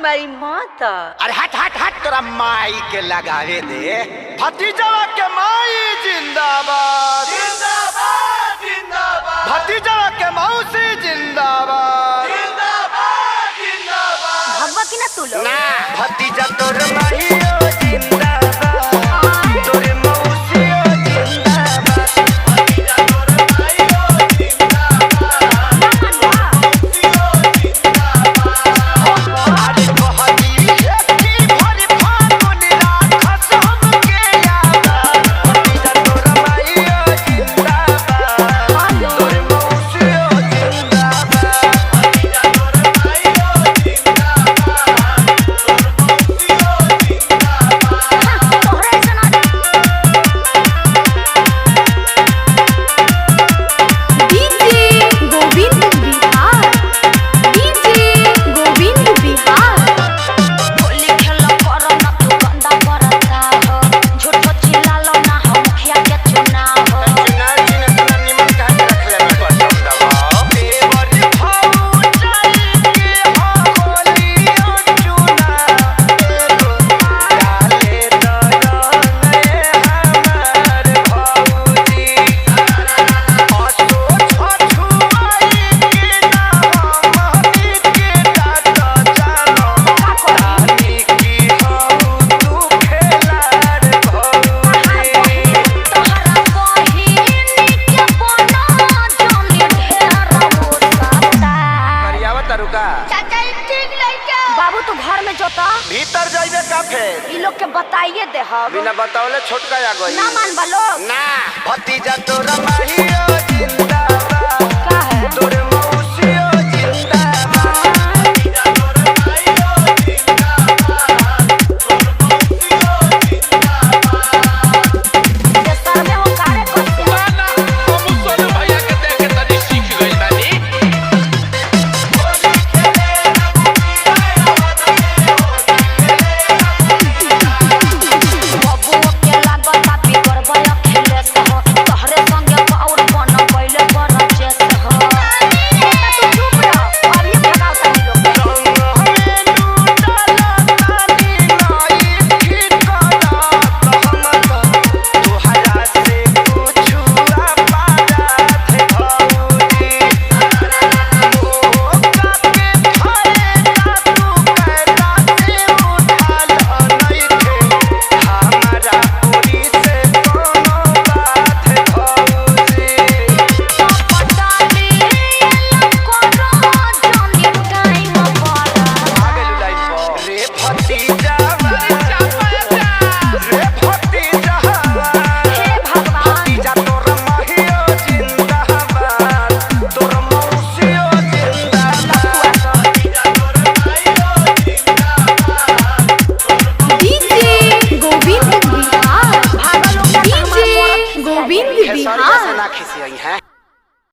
मारी माता। अरे हट हट हट तोरा माई के लगावे दे। भतीजवा के माई जिंदाबाद जिंदाबाद जिंदाबाद। भतीजवा के मौसी जिंदाबाद जिंदाबाद जिंदाबाद। भगवा की ना तू लोग ना भतीजा तोर माहियो जिंदाबाद तोर मौसियो जिंदाबाद। भतीजा तोर माहियो जिंदाबाद मौसियो जिंदाबाद। अरे बहनी की भरी फागुन राखस हमके याद। भतीजा तोर माहियो जिंदाबाद तोर मौसियो जिंदाबाद। भतीजा तोर माहियो बाबू तू घर में जोता भीतर जाइबे का फेर ई लोग के बताइए दे हम बिना बतावले छोटका आ गई ना मान बा लोग ना भतीजा तोरा माहियो